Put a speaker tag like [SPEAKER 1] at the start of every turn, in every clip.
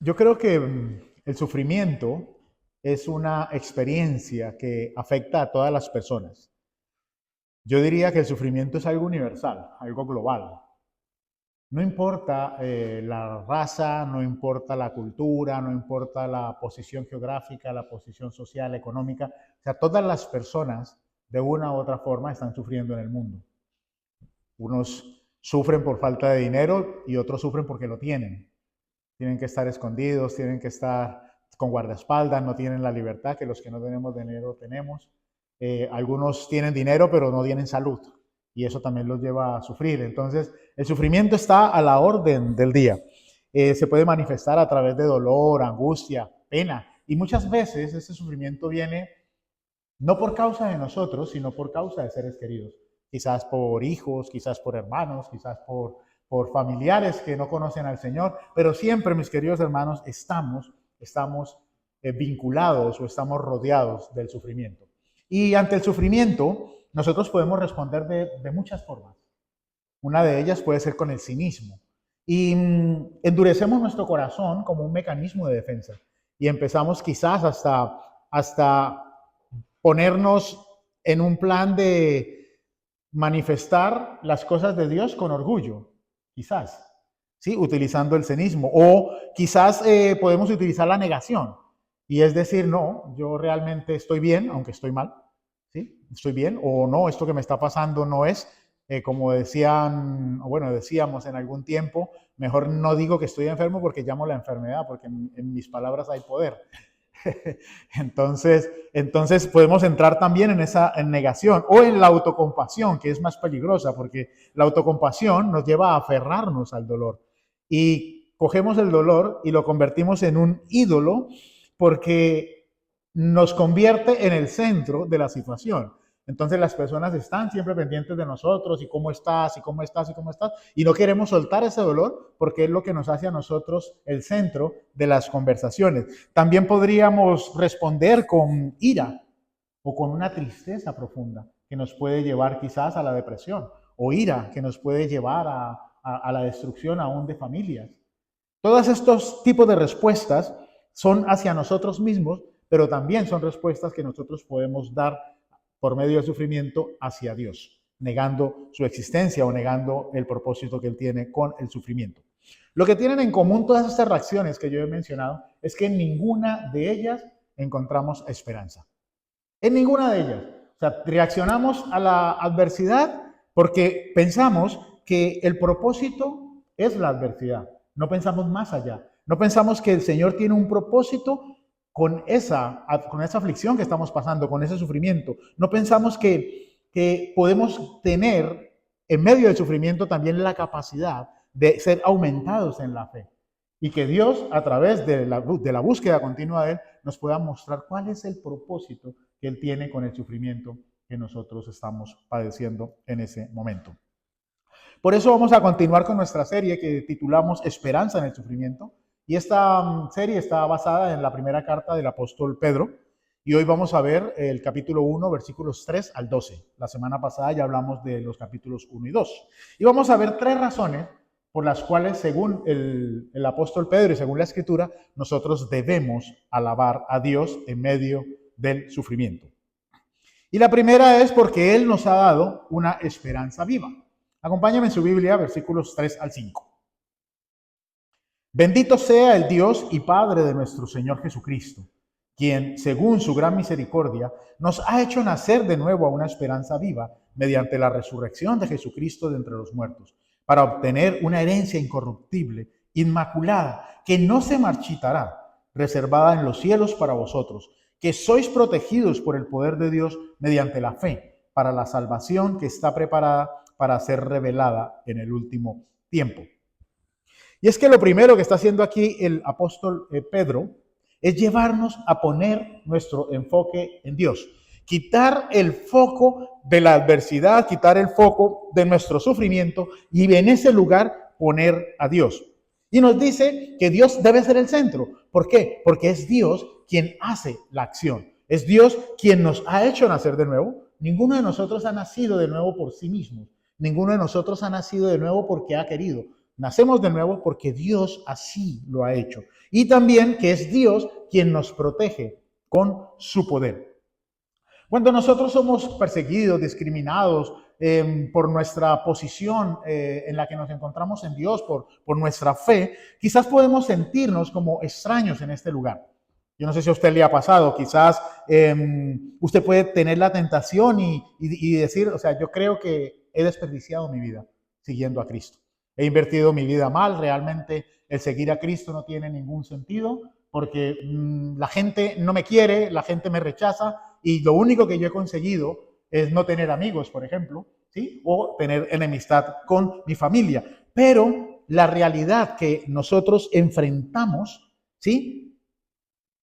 [SPEAKER 1] Yo creo que el sufrimiento es una experiencia que afecta a todas las personas. Yo diría que el sufrimiento es algo universal, algo global. No importa la raza, no importa la cultura, no importa la posición geográfica, la posición social, económica. O sea, todas las personas de una u otra forma están sufriendo en el mundo. Unos sufren por falta de dinero y otros sufren porque lo tienen. Tienen que estar escondidos, tienen que estar con guardaespaldas, no tienen la libertad que los que no tenemos dinero tenemos. Algunos tienen dinero pero no tienen salud y eso también los lleva a sufrir. Entonces, el sufrimiento está a la orden del día. Se puede manifestar a través de dolor, angustia, pena y muchas veces ese sufrimiento viene no por causa de nosotros, sino por causa de seres queridos. Quizás por hijos, quizás por hermanos, quizás por familiares que no conocen al Señor, pero siempre, mis queridos hermanos, estamos vinculados o estamos rodeados del sufrimiento. Y ante el sufrimiento, nosotros podemos responder de muchas formas. Una de ellas puede ser con el cinismo. Y endurecemos nuestro corazón como un mecanismo de defensa. Y empezamos quizás hasta ponernos en un plan de manifestar las cosas de Dios con orgullo, quizás, ¿sí? Utilizando el cinismo. O quizás podemos utilizar la negación. Y es decir, no, yo realmente estoy bien, aunque estoy mal, ¿sí? Estoy bien, o no, esto que me está pasando no es, como decían, o bueno, decíamos en algún tiempo, mejor no digo que estoy enfermo porque llamo la enfermedad, porque en mis palabras hay poder. Entonces podemos entrar también en negación o en la autocompasión, que es más peligrosa, porque la autocompasión nos lleva a aferrarnos al dolor. Y cogemos el dolor y lo convertimos en un ídolo porque nos convierte en el centro de la situación. Entonces las personas están siempre pendientes de nosotros y cómo estás, y cómo estás, y cómo estás, y no queremos soltar ese dolor porque es lo que nos hace a nosotros el centro de las conversaciones. También podríamos responder con ira o con una tristeza profunda que nos puede llevar quizás a la depresión, o ira que nos puede llevar a la destrucción aún de familias. Todos estos tipos de respuestas son hacia nosotros mismos, pero también son respuestas que nosotros podemos dar por medio del sufrimiento hacia Dios, negando su existencia o negando el propósito que Él tiene con el sufrimiento. Lo que tienen en común todas estas reacciones que yo he mencionado es que en ninguna de ellas encontramos esperanza. En ninguna de ellas. O sea, reaccionamos a la adversidad porque pensamos que el propósito es la adversidad. No pensamos más allá. No pensamos que el Señor tiene un propósito con esa aflicción que estamos pasando, con ese sufrimiento. No pensamos que podemos tener en medio del sufrimiento también la capacidad de ser aumentados en la fe. Y que Dios, a través de la búsqueda continua de Él, nos pueda mostrar cuál es el propósito que Él tiene con el sufrimiento que nosotros estamos padeciendo en ese momento. Por eso vamos a continuar con nuestra serie que titulamos Esperanza en el sufrimiento. Y esta serie está basada en la primera carta del apóstol Pedro. Y hoy vamos a ver el capítulo 1, versículos 3 al 12. La semana pasada ya hablamos de los capítulos 1 y 2. Y vamos a ver tres razones por las cuales, según el apóstol Pedro y según la Escritura, nosotros debemos alabar a Dios en medio del sufrimiento. Y la primera es porque Él nos ha dado una esperanza viva. Acompáñame en su Biblia, versículos 3 al 5. Bendito sea el Dios y Padre de nuestro Señor Jesucristo, quien, según su gran misericordia, nos ha hecho nacer de nuevo a una esperanza viva mediante la resurrección de Jesucristo de entre los muertos, para obtener una herencia incorruptible, inmaculada, que no se marchitará, reservada en los cielos para vosotros, que sois protegidos por el poder de Dios mediante la fe, para la salvación que está preparada para ser revelada en el último tiempo. Y es que lo primero que está haciendo aquí el apóstol Pedro es llevarnos a poner nuestro enfoque en Dios. Quitar el foco de la adversidad, quitar el foco de nuestro sufrimiento y en ese lugar poner a Dios. Y nos dice que Dios debe ser el centro. ¿Por qué? Porque es Dios quien hace la acción. Es Dios quien nos ha hecho nacer de nuevo. Ninguno de nosotros ha nacido de nuevo por sí mismo. Ninguno de nosotros ha nacido de nuevo porque ha querido. Nacemos de nuevo porque Dios así lo ha hecho. Y también que es Dios quien nos protege con su poder. Cuando nosotros somos perseguidos, discriminados por nuestra posición en la que nos encontramos en Dios, por nuestra fe, quizás podemos sentirnos como extraños en este lugar. Yo no sé si a usted le ha pasado, quizás usted puede tener la tentación y decir, o sea, yo creo que he desperdiciado mi vida siguiendo a Cristo. He invertido mi vida mal, realmente el seguir a Cristo no tiene ningún sentido porque la gente no me quiere, la gente me rechaza y lo único que yo he conseguido es no tener amigos, por ejemplo, ¿sí? O tener enemistad con mi familia. Pero la realidad que nosotros enfrentamos, ¿sí?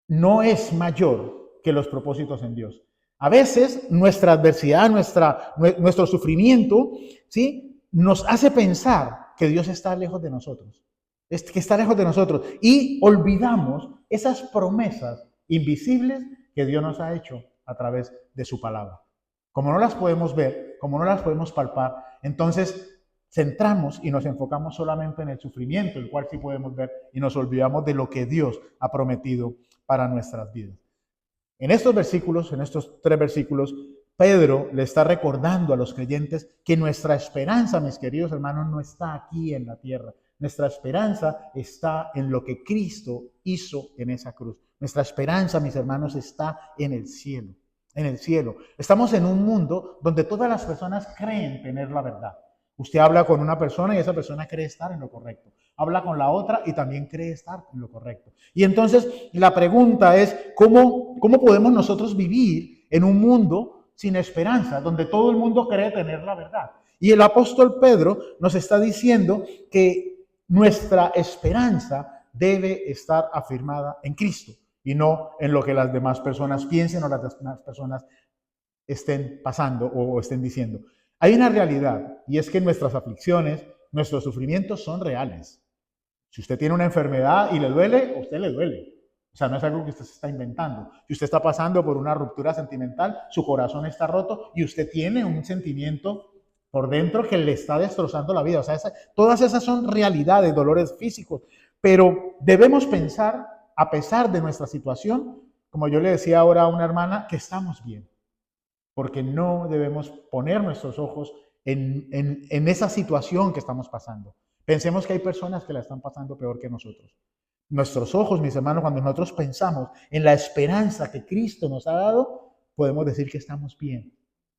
[SPEAKER 1] No es mayor que los propósitos en Dios. A veces nuestra adversidad, nuestro sufrimiento, ¿sí? Nos hace pensar que Dios está lejos de nosotros, que está lejos de nosotros y olvidamos esas promesas invisibles que Dios nos ha hecho a través de su palabra. Como no las podemos ver, como no las podemos palpar, entonces centramos y nos enfocamos solamente en el sufrimiento, el cual sí podemos ver, y nos olvidamos de lo que Dios ha prometido para nuestras vidas. En estos versículos, en estos 3 versículos, Pedro le está recordando a los creyentes que nuestra esperanza, mis queridos hermanos, no está aquí en la tierra. Nuestra esperanza está en lo que Cristo hizo en esa cruz. Nuestra esperanza, mis hermanos, está en el cielo. En el cielo. Estamos en un mundo donde todas las personas creen tener la verdad. Usted habla con una persona y esa persona cree estar en lo correcto. Habla con la otra y también cree estar en lo correcto. Y entonces la pregunta es, ¿cómo podemos nosotros vivir en un mundo sin esperanza, donde todo el mundo cree tener la verdad? Y el apóstol Pedro nos está diciendo que nuestra esperanza debe estar afirmada en Cristo y no en lo que las demás personas piensen o las demás personas estén pasando o estén diciendo. Hay una realidad y es que nuestras aflicciones, nuestros sufrimientos son reales. Si usted tiene una enfermedad y le duele, a usted le duele. O sea, no es algo que usted se está inventando. Si usted está pasando por una ruptura sentimental, su corazón está roto y usted tiene un sentimiento por dentro que le está destrozando la vida. O sea, todas esas son realidades, dolores físicos. Pero debemos pensar, a pesar de nuestra situación, como yo le decía ahora a una hermana, que estamos bien. Porque no debemos poner nuestros ojos en esa situación que estamos pasando. Pensemos que hay personas que la están pasando peor que nosotros. Nuestros ojos, mis hermanos, cuando nosotros pensamos en la esperanza que Cristo nos ha dado, podemos decir que estamos bien.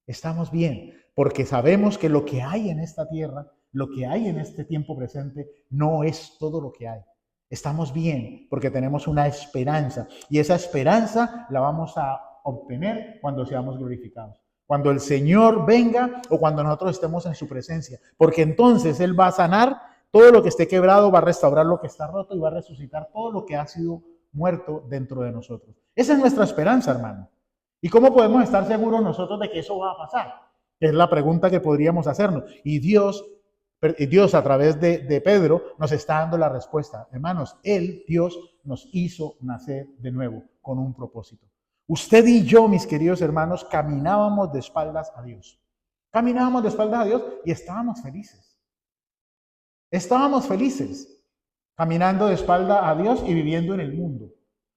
[SPEAKER 1] Estamos bien, porque sabemos que lo que hay en esta tierra, lo que hay en este tiempo presente, no es todo lo que hay. Estamos bien porque tenemos una esperanza y esa esperanza la vamos a obtener cuando seamos glorificados. Cuando el Señor venga o cuando nosotros estemos en su presencia. Porque entonces Él va a sanar todo lo que esté quebrado, va a restaurar lo que está roto y va a resucitar todo lo que ha sido muerto dentro de nosotros. Esa es nuestra esperanza, hermano. ¿Y cómo podemos estar seguros nosotros de que eso va a pasar? Es la pregunta que podríamos hacernos. Y Dios a través de Pedro nos está dando la respuesta. Hermanos, Dios, nos hizo nacer de nuevo con un propósito. Usted y yo, mis queridos hermanos, caminábamos de espaldas a Dios. Caminábamos de espaldas a Dios y estábamos felices. Estábamos felices, caminando de espalda a Dios y viviendo en el mundo.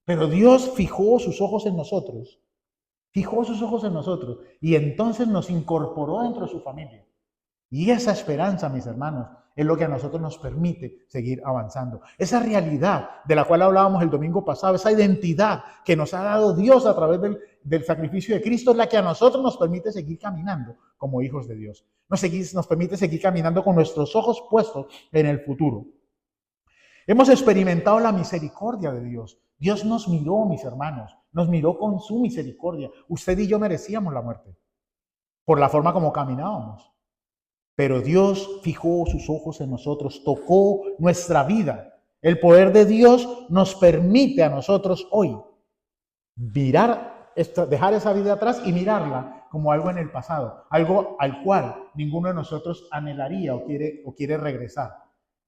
[SPEAKER 1] Pero Dios fijó sus ojos en nosotros. Fijó sus ojos en nosotros y entonces nos incorporó dentro de su familia. Y esa esperanza, mis hermanos, es lo que a nosotros nos permite seguir avanzando. Esa realidad de la cual hablábamos el domingo pasado, esa identidad que nos ha dado Dios a través del sacrificio de Cristo, es la que a nosotros nos permite seguir caminando como hijos de Dios. Nos permite seguir caminando con nuestros ojos puestos en el futuro. Hemos experimentado la misericordia de Dios. Dios nos miró, mis hermanos, nos miró con su misericordia. Usted y yo merecíamos la muerte por la forma como caminábamos. Pero Dios fijó sus ojos en nosotros, tocó nuestra vida. El poder de Dios nos permite a nosotros hoy dejar esa vida atrás y mirarla como algo en el pasado, algo al cual ninguno de nosotros anhelaría o quiere regresar,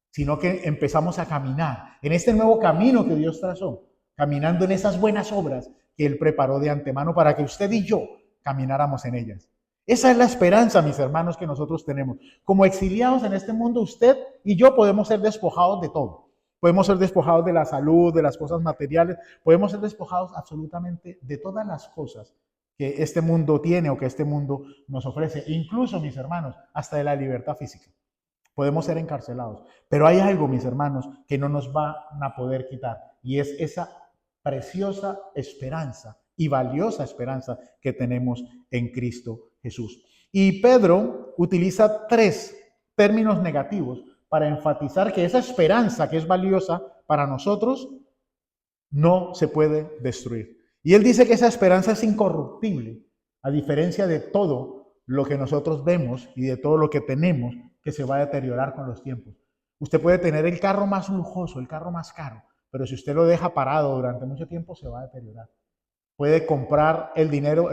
[SPEAKER 1] sino que empezamos a caminar en este nuevo camino que Dios trazó, caminando en esas buenas obras que Él preparó de antemano para que usted y yo camináramos en ellas. Esa es la esperanza, mis hermanos, que nosotros tenemos. Como exiliados en este mundo, usted y yo podemos ser despojados de todo. Podemos ser despojados de la salud, de las cosas materiales. Podemos ser despojados absolutamente de todas las cosas que este mundo tiene o que este mundo nos ofrece. Incluso, mis hermanos, hasta de la libertad física. Podemos ser encarcelados. Pero hay algo, mis hermanos, que no nos van a poder quitar. Y es esa preciosa esperanza y valiosa esperanza que tenemos en Cristo Jesús. Y Pedro utiliza 3 términos negativos para enfatizar que esa esperanza que es valiosa para nosotros no se puede destruir. Y él dice que esa esperanza es incorruptible, a diferencia de todo lo que nosotros vemos y de todo lo que tenemos que se va a deteriorar con los tiempos. Usted puede tener el carro más lujoso, el carro más caro, pero si usted lo deja parado durante mucho tiempo se va a deteriorar. Puede comprar el dinero,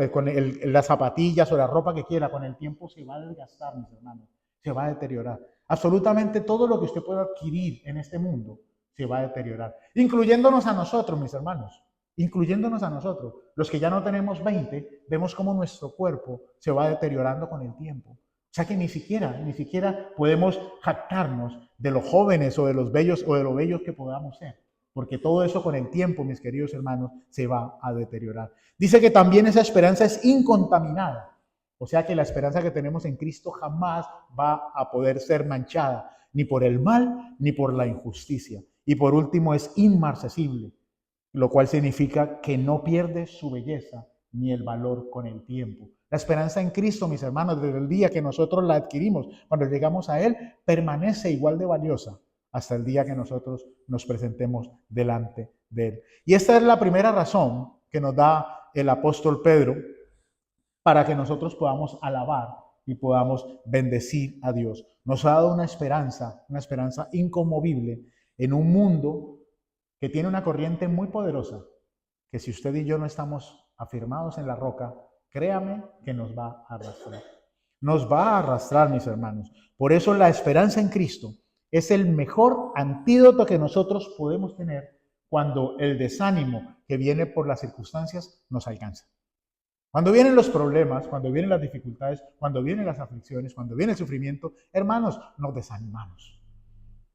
[SPEAKER 1] las zapatillas o la ropa que quiera, con el tiempo se va a desgastar, mis hermanos, se va a deteriorar. Absolutamente todo lo que usted pueda adquirir en este mundo se va a deteriorar, incluyéndonos a nosotros, mis hermanos, incluyéndonos a nosotros. Los que ya no tenemos 20, vemos cómo nuestro cuerpo se va deteriorando con el tiempo. O sea que ni siquiera podemos jactarnos de los jóvenes o de los bellos o de lo bellos que podamos ser. Porque todo eso con el tiempo, mis queridos hermanos, se va a deteriorar. Dice que también esa esperanza es incontaminada. O sea que la esperanza que tenemos en Cristo jamás va a poder ser manchada, ni por el mal, ni por la injusticia. Y por último, es inmarcesible, lo cual significa que no pierde su belleza ni el valor con el tiempo. La esperanza en Cristo, mis hermanos, desde el día que nosotros la adquirimos, cuando llegamos a Él, permanece igual de valiosa hasta el día que nosotros nos presentemos delante de Él. Y esta es la primera razón que nos da el apóstol Pedro para que nosotros podamos alabar y podamos bendecir a Dios. Nos ha dado una esperanza inconmovible en un mundo que tiene una corriente muy poderosa, que si usted y yo no estamos afirmados en la roca, créame que nos va a arrastrar. Nos va a arrastrar, mis hermanos. Por eso la esperanza en Cristo es el mejor antídoto que nosotros podemos tener cuando el desánimo que viene por las circunstancias nos alcanza. Cuando vienen los problemas, cuando vienen las dificultades, cuando vienen las aflicciones, cuando viene el sufrimiento, hermanos, nos desanimamos.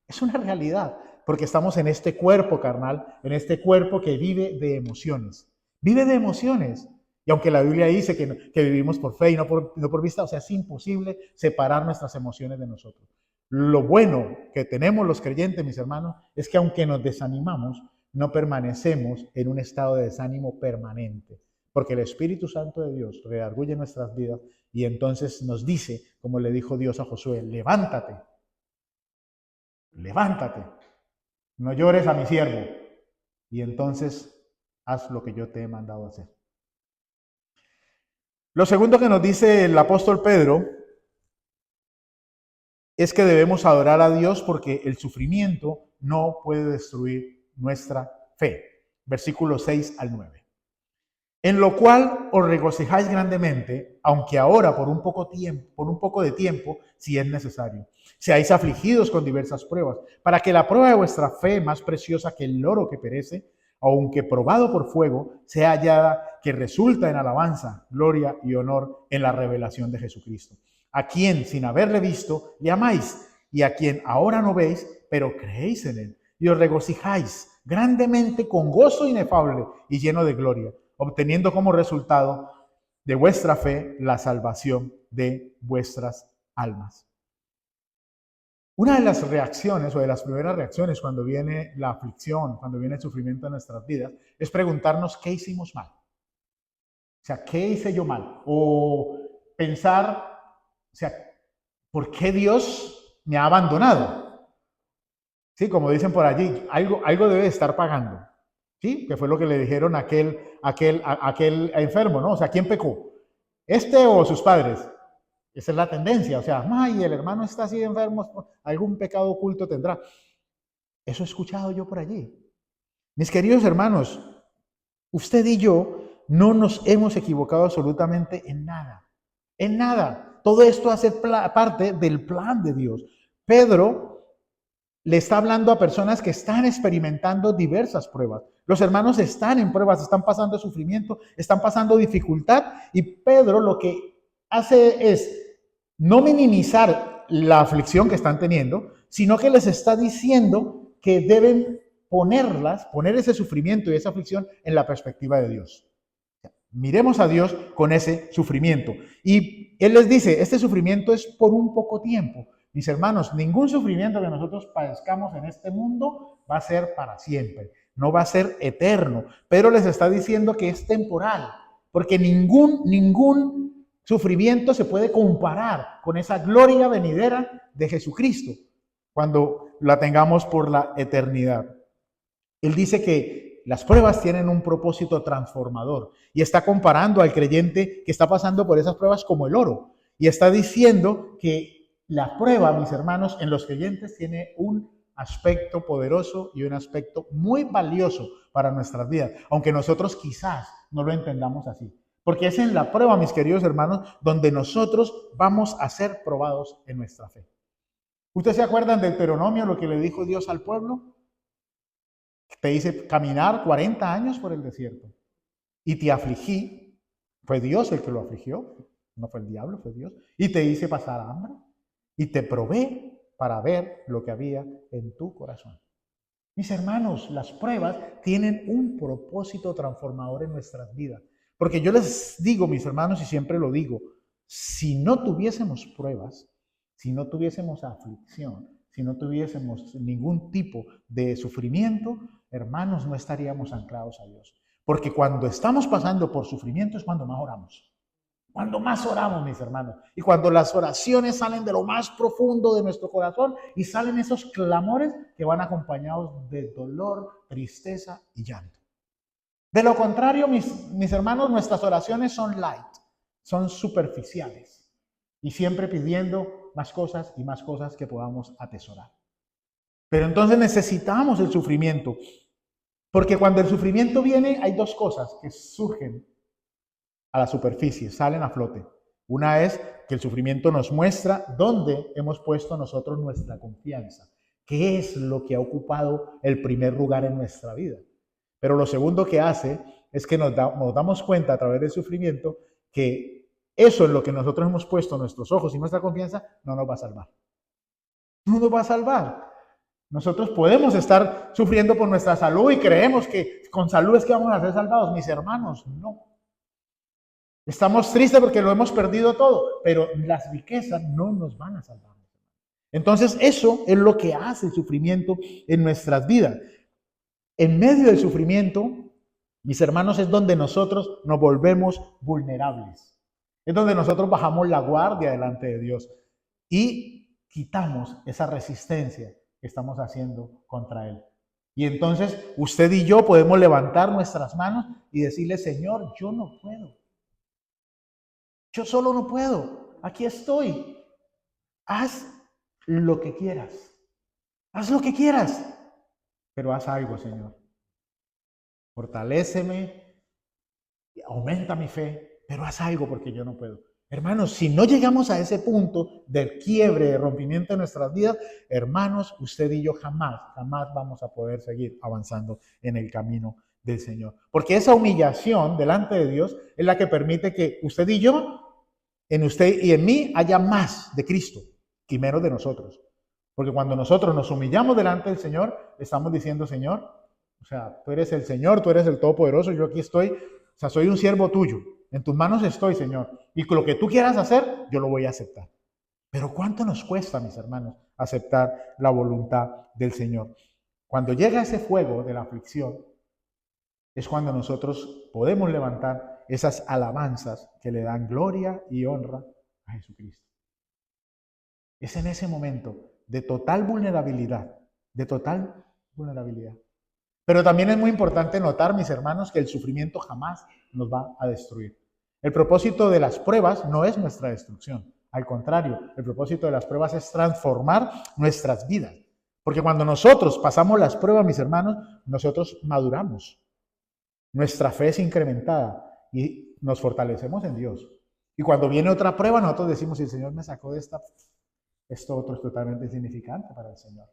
[SPEAKER 1] Es una realidad, porque estamos en este cuerpo carnal, en este cuerpo que vive de emociones. Vive de emociones. Y aunque la Biblia dice que vivimos por fe y no por vista, o sea, es imposible separar nuestras emociones de nosotros. Lo bueno que tenemos los creyentes, mis hermanos, es que aunque nos desanimamos, no permanecemos en un estado de desánimo permanente. Porque el Espíritu Santo de Dios redarguye nuestras vidas y entonces nos dice, como le dijo Dios a Josué, levántate, levántate, no llores a mi siervo y entonces haz lo que yo te he mandado hacer. Lo segundo que nos dice el apóstol Pedro es que debemos adorar a Dios porque el sufrimiento no puede destruir nuestra fe. Versículos 6 al 9. En lo cual os regocijáis grandemente, aunque ahora por un poco de tiempo, si es necesario, seáis afligidos con diversas pruebas, para que la prueba de vuestra fe, más preciosa que el oro que perece, aunque probado por fuego, sea hallada que resulta en alabanza, gloria y honor en la revelación de Jesucristo, a quien sin haberle visto le amáis, y a quien ahora no veis, pero creéis en él, y os regocijáis grandemente con gozo inefable y lleno de gloria, obteniendo como resultado de vuestra fe la salvación de vuestras almas. Una de las reacciones o de las primeras reacciones cuando viene la aflicción, cuando viene el sufrimiento en nuestras vidas, es preguntarnos qué hicimos mal. O sea, ¿qué hice yo mal? O pensar, o sea, ¿por qué Dios me ha abandonado? Sí, como dicen por allí, algo debe estar pagando. ¿Sí? Que fue lo que le dijeron a aquel enfermo, ¿no? O sea, ¿quién pecó? ¿Este o sus padres? Esa es la tendencia. O sea, ay, el hermano está así enfermo, algún pecado oculto tendrá. Eso he escuchado yo por allí. Mis queridos hermanos, usted y yo no nos hemos equivocado absolutamente en nada. En nada. Todo esto hace parte del plan de Dios. Pedro le está hablando a personas que están experimentando diversas pruebas. Los hermanos están en pruebas, están pasando sufrimiento, están pasando dificultad. Y Pedro lo que hace es no minimizar la aflicción que están teniendo, sino que les está diciendo que deben poner ese sufrimiento y esa aflicción en la perspectiva de Dios. Miremos a Dios con ese sufrimiento. Y Él les dice, este sufrimiento es por un poco tiempo. Mis hermanos, ningún sufrimiento que nosotros padezcamos en este mundo va a ser para siempre, no va a ser eterno, pero les está diciendo que es temporal, porque ningún sufrimiento se puede comparar con esa gloria venidera de Jesucristo cuando la tengamos por la eternidad. Él dice que las pruebas tienen un propósito transformador y está comparando al creyente que está pasando por esas pruebas como el oro y está diciendo que la prueba, mis hermanos, en los creyentes tiene un aspecto poderoso y un aspecto muy valioso para nuestras vidas, aunque nosotros quizás no lo entendamos así. Porque es en la prueba, mis queridos hermanos, donde nosotros vamos a ser probados en nuestra fe. ¿Ustedes se acuerdan del Deuteronomio, lo que le dijo Dios al pueblo? Te hice caminar 40 años por el desierto y te afligí. Fue Dios el que lo afligió, no fue el diablo, fue Dios. Y te hice pasar hambre y te probé para ver lo que había en tu corazón. Mis hermanos, las pruebas tienen un propósito transformador en nuestras vidas. Porque yo les digo, mis hermanos, y siempre lo digo, si no tuviésemos pruebas, si no tuviésemos aflicción, si no tuviésemos ningún tipo de sufrimiento, hermanos, no estaríamos anclados a Dios. Porque cuando estamos pasando por sufrimiento es cuando más oramos. Cuando más oramos, mis hermanos. Y cuando las oraciones salen de lo más profundo de nuestro corazón y salen esos clamores que van acompañados de dolor, tristeza y llanto. De lo contrario, mis hermanos, nuestras oraciones son light, son superficiales. Y siempre pidiendo más cosas y más cosas que podamos atesorar. Pero entonces necesitamos el sufrimiento. Porque cuando el sufrimiento viene, hay dos cosas que surgen a la superficie, salen a flote. Una es que el sufrimiento nos muestra dónde hemos puesto nosotros nuestra confianza, qué es lo que ha ocupado el primer lugar en nuestra vida. Pero lo segundo que hace es que nos damos cuenta a través del sufrimiento que eso en lo que nosotros hemos puesto nuestros ojos y nuestra confianza no nos va a salvar. No nos va a salvar. Nosotros podemos estar sufriendo por nuestra salud y creemos que con salud es que vamos a ser salvados. Mis hermanos, no. Estamos tristes porque lo hemos perdido todo, pero las riquezas no nos van a salvar. Entonces, eso es lo que hace el sufrimiento en nuestras vidas. En medio del sufrimiento, mis hermanos, es donde nosotros nos volvemos vulnerables. Es donde nosotros bajamos la guardia delante de Dios y quitamos esa resistencia que estamos haciendo contra Él. Y entonces usted y yo podemos levantar nuestras manos y decirle, Señor, yo no puedo. Yo solo no puedo. Aquí estoy. Haz lo que quieras. Haz lo que quieras. Pero haz algo, Señor. Fortaléceme, aumenta mi fe, pero haz algo porque yo no puedo. Hermanos, si no llegamos a ese punto del quiebre, de rompimiento de nuestras vidas, hermanos, usted y yo jamás vamos a poder seguir avanzando en el camino del Señor. Porque esa humillación delante de Dios es la que permite que usted y yo, en usted y en mí, haya más de Cristo y menos de nosotros. Porque cuando nosotros nos humillamos delante del Señor, estamos diciendo, Señor, o sea, tú eres el Señor, tú eres el Todopoderoso, yo aquí estoy, o sea, soy un siervo tuyo. En tus manos estoy, Señor. Y lo que tú quieras hacer, yo lo voy a aceptar. Pero ¿cuánto nos cuesta, mis hermanos, aceptar la voluntad del Señor? Cuando llega ese fuego de la aflicción, es cuando nosotros podemos levantar esas alabanzas que le dan gloria y honra a Jesucristo. Es en ese momento de total vulnerabilidad, Pero también es muy importante notar, mis hermanos, que el sufrimiento jamás nos va a destruir. El propósito de las pruebas no es nuestra destrucción. Al contrario, el propósito de las pruebas es transformar nuestras vidas. Porque cuando nosotros pasamos las pruebas, mis hermanos, nosotros maduramos. Nuestra fe es incrementada y nos fortalecemos en Dios. Y cuando viene otra prueba, nosotros decimos, si el Señor me sacó de esta, esto otro es totalmente insignificante para el Señor.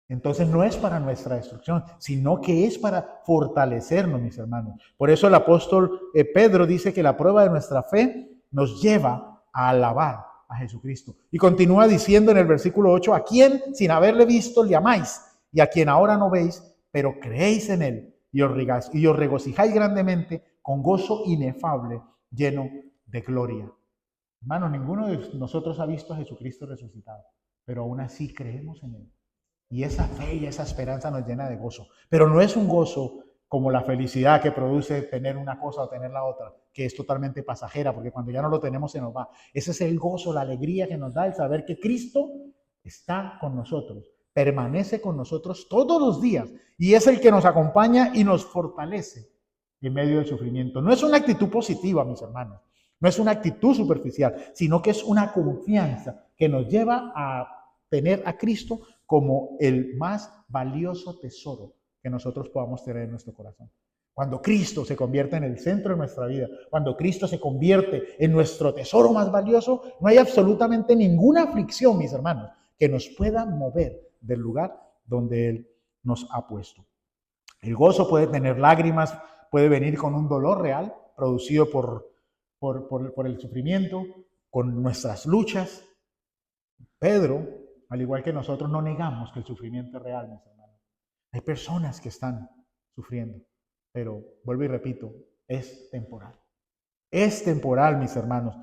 [SPEAKER 1] Entonces no es para nuestra destrucción, sino que es para fortalecernos, mis hermanos. Por eso el apóstol Pedro dice que la prueba de nuestra fe nos lleva a alabar a Jesucristo. Y continúa diciendo en el versículo 8, a quien sin haberle visto le amáis, y a quien ahora no veis, pero creéis en él, y os regocijáis grandemente con gozo inefable, lleno de gloria. Hermano, ninguno de nosotros ha visto a Jesucristo resucitado, pero aún así creemos en él. Y esa fe y esa esperanza nos llena de gozo. Pero no es un gozo como la felicidad que produce tener una cosa o tener la otra, que es totalmente pasajera, porque cuando ya no lo tenemos se nos va. Ese es el gozo, la alegría que nos da el saber que Cristo está con nosotros, permanece con nosotros todos los días y es el que nos acompaña y nos fortalece en medio del sufrimiento. No es una actitud positiva, mis hermanos, no es una actitud superficial, sino que es una confianza que nos lleva a tener a Cristo como el más valioso tesoro que nosotros podamos tener en nuestro corazón. Cuando Cristo se convierte en el centro de nuestra vida, cuando Cristo se convierte en nuestro tesoro más valioso, no hay absolutamente ninguna aflicción, mis hermanos, que nos pueda mover del lugar donde Él nos ha puesto. El gozo puede tener lágrimas, puede venir con un dolor real producido por el sufrimiento, con nuestras luchas. Pedro, al igual que nosotros, no negamos que el sufrimiento es real, mis hermanos. Hay personas que están sufriendo, pero vuelvo y repito, es temporal. Es temporal, mis hermanos.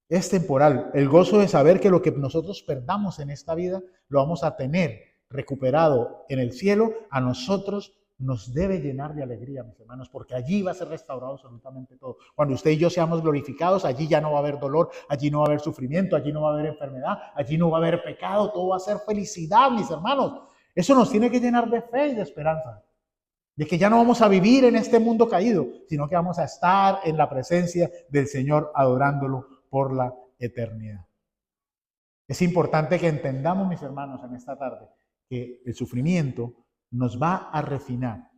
[SPEAKER 1] Es temporal. El gozo de saber que lo que nosotros perdamos en esta vida lo vamos a tener recuperado en el cielo, a nosotros nos debe llenar de alegría, mis hermanos, porque allí va a ser restaurado absolutamente todo. Cuando usted y yo seamos glorificados, allí ya no va a haber dolor, allí no va a haber sufrimiento, allí no va a haber enfermedad, allí no va a haber pecado, todo va a ser felicidad, mis hermanos. Eso nos tiene que llenar de fe y de esperanza, de que ya no vamos a vivir en este mundo caído, sino que vamos a estar en la presencia del Señor adorándolo por la eternidad. Es importante que entendamos, mis hermanos, en esta tarde, que el sufrimiento nos va a refinar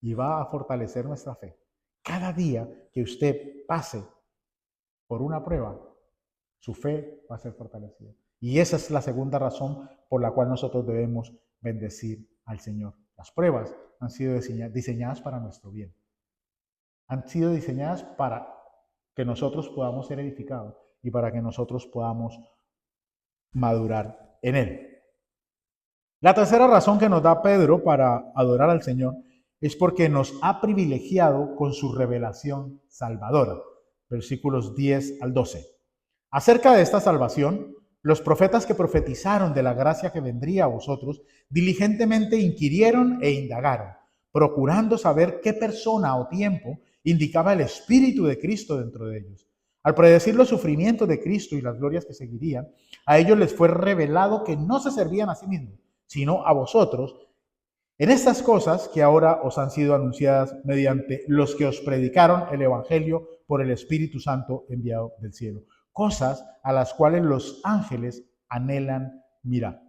[SPEAKER 1] y va a fortalecer nuestra fe. Cada día que usted pase por una prueba, su fe va a ser fortalecida. Y esa es la segunda razón por la cual nosotros debemos bendecir al Señor. Las pruebas han sido diseñadas para nuestro bien. Han sido diseñadas para que nosotros podamos ser edificados y para que nosotros podamos madurar en Él. La tercera razón que nos da Pedro para adorar al Señor es porque nos ha privilegiado con su revelación salvadora. Versículos 10 al 12. Acerca de esta salvación, los profetas que profetizaron de la gracia que vendría a vosotros, diligentemente inquirieron e indagaron, procurando saber qué persona o tiempo indicaba el Espíritu de Cristo dentro de ellos. Al predecir los sufrimientos de Cristo y las glorias que seguirían, a ellos les fue revelado que no se servían a sí mismos, sino a vosotros, en estas cosas que ahora os han sido anunciadas mediante los que os predicaron el Evangelio por el Espíritu Santo enviado del cielo. Cosas a las cuales los ángeles anhelan mirar.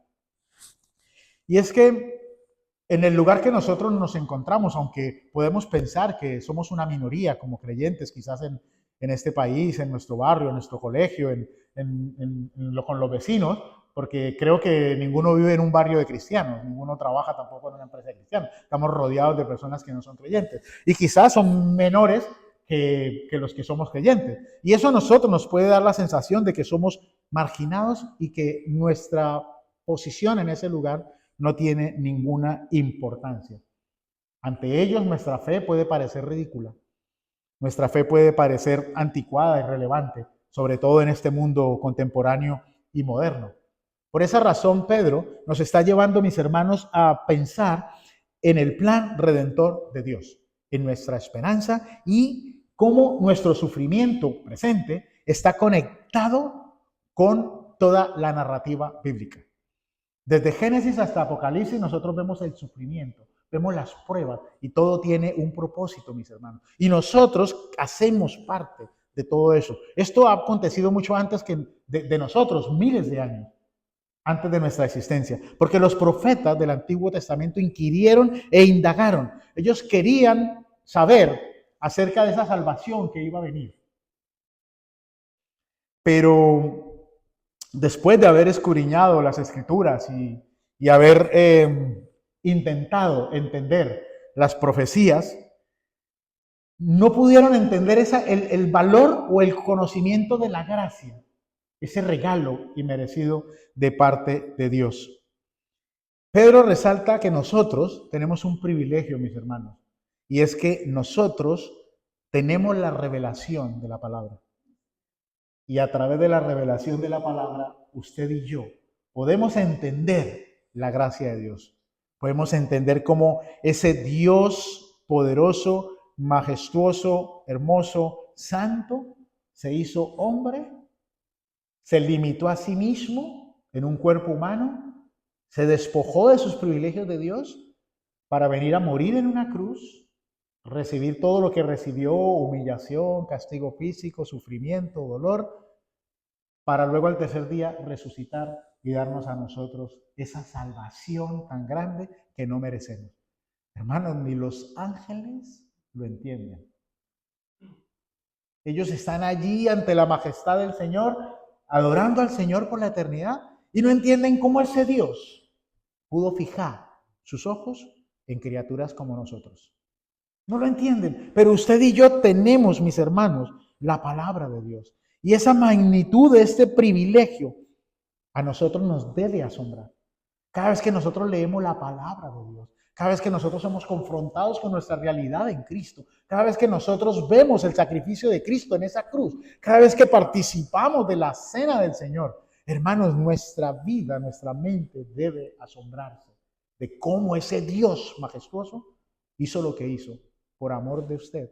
[SPEAKER 1] Y es que en el lugar que nosotros nos encontramos, aunque podemos pensar que somos una minoría como creyentes, quizás en este país, en nuestro barrio, en nuestro colegio, con los vecinos, porque creo que ninguno vive en un barrio de cristianos, ninguno trabaja tampoco en una empresa cristiana. Estamos rodeados de personas que no son creyentes. Y quizás son menores que los que somos creyentes. Y eso a nosotros nos puede dar la sensación de que somos marginados y que nuestra posición en ese lugar no tiene ninguna importancia. Ante ellos nuestra fe puede parecer ridícula. Nuestra fe puede parecer anticuada, irrelevante, sobre todo en este mundo contemporáneo y moderno. Por esa razón, Pedro nos está llevando, mis hermanos, a pensar en el plan redentor de Dios, en nuestra esperanza y cómo nuestro sufrimiento presente está conectado con toda la narrativa bíblica. Desde Génesis hasta Apocalipsis nosotros vemos el sufrimiento, vemos las pruebas y todo tiene un propósito, mis hermanos. Y nosotros hacemos parte de todo eso. Esto ha acontecido mucho antes que de nosotros, miles de años antes de nuestra existencia, porque los profetas del Antiguo Testamento inquirieron e indagaron. Ellos querían saber acerca de esa salvación que iba a venir. Pero después de haber escudriñado las Escrituras y haber intentado entender las profecías, no pudieron entender el valor o el conocimiento de la gracia, ese regalo inmerecido de parte de Dios. Pedro resalta que nosotros tenemos un privilegio, mis hermanos, y es que nosotros tenemos la revelación de la palabra. Y a través de la revelación de la palabra, usted y yo podemos entender la gracia de Dios. Podemos entender cómo ese Dios poderoso, majestuoso, hermoso, santo, se hizo hombre, se limitó a sí mismo en un cuerpo humano, se despojó de sus privilegios de Dios para venir a morir en una cruz, recibir todo lo que recibió, humillación, castigo físico, sufrimiento, dolor, para luego al tercer día resucitar y darnos a nosotros esa salvación tan grande que no merecemos. Hermanos, ni los ángeles lo entienden. Ellos están allí ante la majestad del Señor, adorando al Señor por la eternidad, y no entienden cómo ese Dios pudo fijar sus ojos en criaturas como nosotros. No lo entienden, pero usted y yo tenemos, mis hermanos, la palabra de Dios. Y esa magnitud de este privilegio a nosotros nos debe asombrar. Cada vez que nosotros leemos la palabra de Dios, cada vez que nosotros somos confrontados con nuestra realidad en Cristo, cada vez que nosotros vemos el sacrificio de Cristo en esa cruz, cada vez que participamos de la cena del Señor, hermanos, nuestra vida, nuestra mente debe asombrarse de cómo ese Dios majestuoso hizo lo que hizo por amor de usted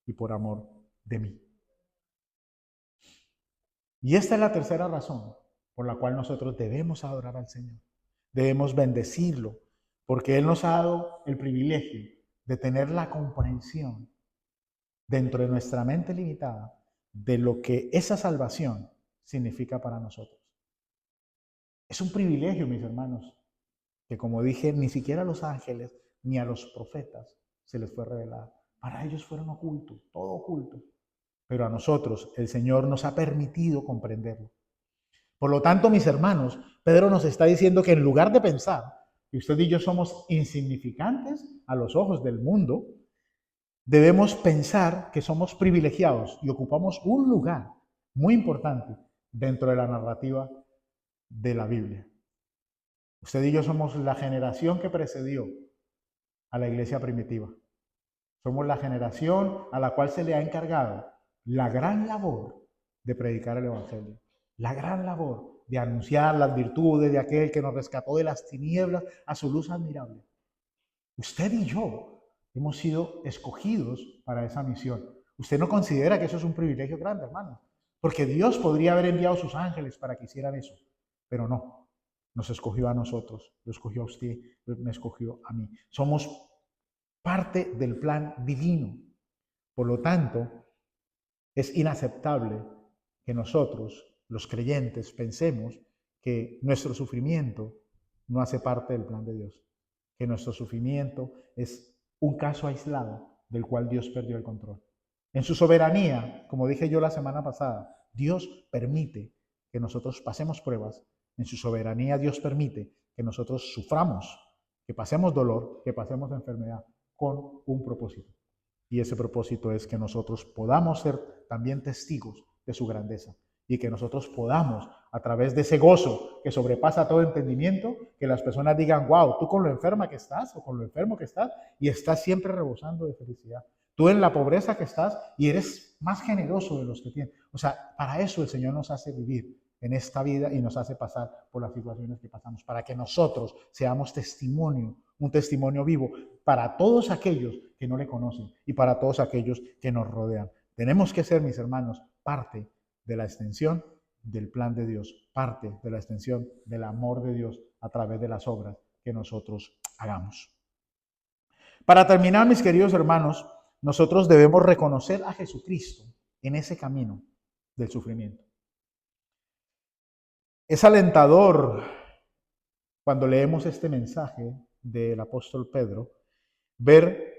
[SPEAKER 1] y por amor de mí. Y esta es la tercera razón por la cual nosotros debemos adorar al Señor. Debemos bendecirlo, porque Él nos ha dado el privilegio de tener la comprensión dentro de nuestra mente limitada de lo que esa salvación significa para nosotros. Es un privilegio, mis hermanos, que como dije, ni siquiera a los ángeles ni a los profetas se les fue revelado. Para ellos fueron ocultos, todo oculto. Pero a nosotros el Señor nos ha permitido comprenderlo. Por lo tanto, mis hermanos, Pedro nos está diciendo que en lugar de pensar que usted y yo somos insignificantes a los ojos del mundo, debemos pensar que somos privilegiados y ocupamos un lugar muy importante dentro de la narrativa de la Biblia. Usted y yo somos la generación que precedió a la iglesia primitiva. Somos la generación a la cual se le ha encargado la gran labor de predicar el Evangelio, la gran labor de anunciar las virtudes de aquel que nos rescató de las tinieblas a su luz admirable. Usted y yo hemos sido escogidos para esa misión. ¿Usted no considera que eso es un privilegio grande, hermano? Porque Dios podría haber enviado sus ángeles para que hicieran eso, pero no. Nos escogió a nosotros, lo escogió a usted, me escogió a mí. Somos parte del plan divino. Por lo tanto, es inaceptable que nosotros, los creyentes, pensemos que nuestro sufrimiento no hace parte del plan de Dios, que nuestro sufrimiento es un caso aislado del cual Dios perdió el control. En su soberanía, como dije yo la semana pasada, Dios permite que nosotros pasemos pruebas. En su soberanía Dios permite que nosotros suframos, que pasemos dolor, que pasemos enfermedad, con un propósito. Y ese propósito es que nosotros podamos ser también testigos de su grandeza y que nosotros podamos, a través de ese gozo que sobrepasa todo entendimiento, que las personas digan, wow, tú con lo enferma que estás o con lo enfermo que estás y estás siempre rebosando de felicidad. Tú en la pobreza que estás y eres más generoso de los que tienen. O sea, para eso el Señor nos hace vivir en esta vida y nos hace pasar por las situaciones que pasamos, para que nosotros seamos testimonio, un testimonio vivo para todos aquellos que no le conocen y para todos aquellos que nos rodean. Tenemos que ser, mis hermanos, parte de la extensión del plan de Dios, parte de la extensión del amor de Dios a través de las obras que nosotros hagamos. Para terminar, mis queridos hermanos, nosotros debemos reconocer a Jesucristo en ese camino del sufrimiento. Es alentador cuando leemos este mensaje del apóstol Pedro, ver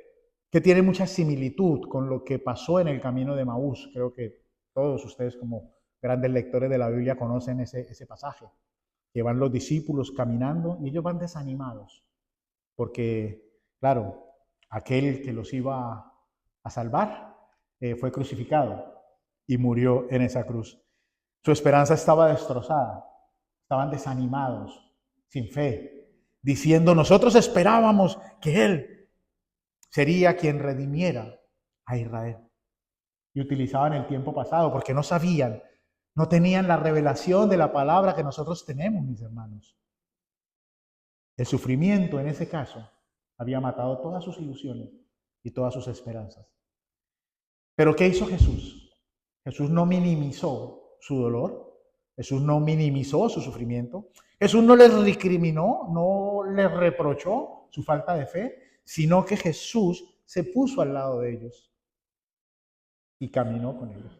[SPEAKER 1] que tiene mucha similitud con lo que pasó en el camino de Maús. Creo que todos ustedes como grandes lectores de la Biblia conocen ese pasaje, que van los discípulos caminando y ellos van desanimados, porque, claro, aquel que los iba a a salvar, fue crucificado y murió en esa cruz. Su esperanza estaba destrozada, estaban desanimados, sin fe, diciendo, nosotros esperábamos que Él sería quien redimiera a Israel. Y utilizaban el tiempo pasado porque no sabían, no tenían la revelación de la palabra que nosotros tenemos, mis hermanos. El sufrimiento en ese caso había matado todas sus ilusiones y todas sus esperanzas. Pero ¿qué hizo Jesús? Jesús no minimizó su dolor, Jesús no minimizó su sufrimiento, Jesús no les recriminó, no les reprochó su falta de fe, sino que Jesús se puso al lado de ellos y caminó con ellos.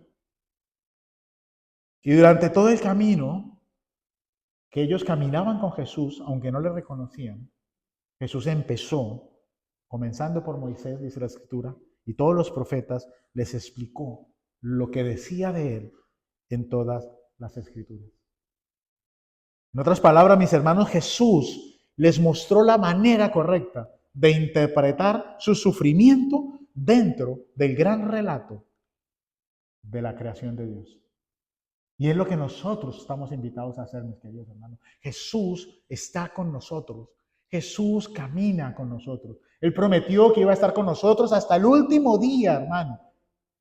[SPEAKER 1] Y durante todo el camino que ellos caminaban con Jesús, aunque no le reconocían, Jesús empezó, comenzando por Moisés, dice la Escritura, y todos los profetas, les explicó lo que decía de él en todas las Escrituras. En otras palabras, mis hermanos, Jesús les mostró la manera correcta de interpretar su sufrimiento dentro del gran relato de la creación de Dios. Y es lo que nosotros estamos invitados a hacer, mis queridos hermanos. Jesús está con nosotros. Jesús camina con nosotros. Él prometió que iba a estar con nosotros hasta el último día, hermano,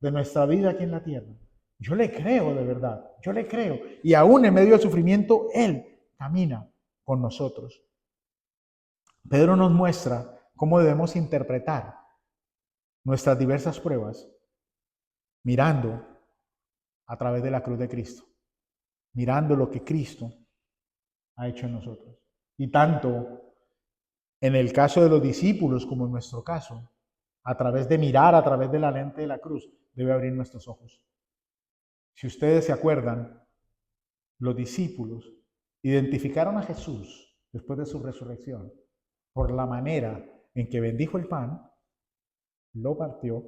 [SPEAKER 1] de nuestra vida aquí en la tierra. Yo le creo de verdad, yo le creo. Y aún en medio del sufrimiento, Él camina con nosotros. Pedro nos muestra cómo debemos interpretar nuestras diversas pruebas mirando a través de la cruz de Cristo, mirando lo que Cristo ha hecho en nosotros. Y tanto en el caso de los discípulos como en nuestro caso, a través de mirar, a través de la lente de la cruz, debe abrir nuestros ojos. Si ustedes se acuerdan, los discípulos identificaron a Jesús después de su resurrección por la manera en que bendijo el pan, lo partió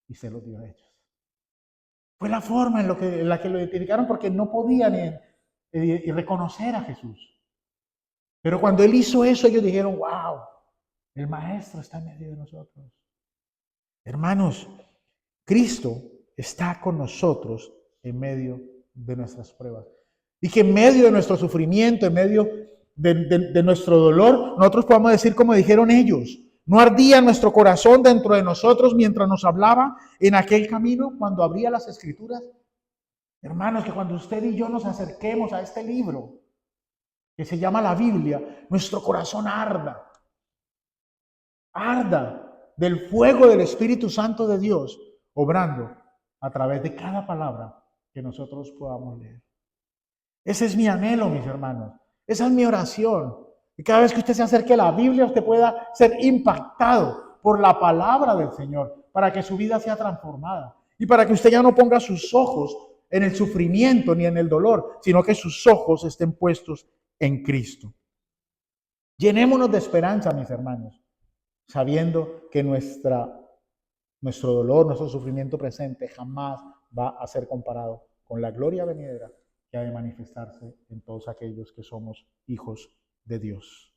[SPEAKER 1] y se lo dio a ellos. Fue la forma en la que lo identificaron porque no podían reconocer a Jesús. Pero cuando Él hizo eso, ellos dijeron, wow, el Maestro está en medio de nosotros. Hermanos, Cristo está con nosotros en medio de nuestras pruebas. Y que en medio de nuestro sufrimiento, en medio de nuestro dolor, nosotros podamos decir como dijeron ellos, no ardía nuestro corazón dentro de nosotros mientras nos hablaba en aquel camino cuando abría las Escrituras. Hermanos, que cuando usted y yo nos acerquemos a este libro que se llama la Biblia, nuestro corazón arda del fuego del Espíritu Santo de Dios, obrando a través de cada palabra que nosotros podamos leer. Ese es mi anhelo, mis hermanos. Esa es mi oración. Y cada vez que usted se acerque a la Biblia, usted pueda ser impactado por la palabra del Señor, para que su vida sea transformada. Y para que usted ya no ponga sus ojos en el sufrimiento ni en el dolor, sino que sus ojos estén puestos en Cristo. Llenémonos de esperanza, mis hermanos, sabiendo que nuestro dolor, nuestro sufrimiento presente jamás va a ser comparado con la gloria venidera que ha de manifestarse en todos aquellos que somos hijos de Dios.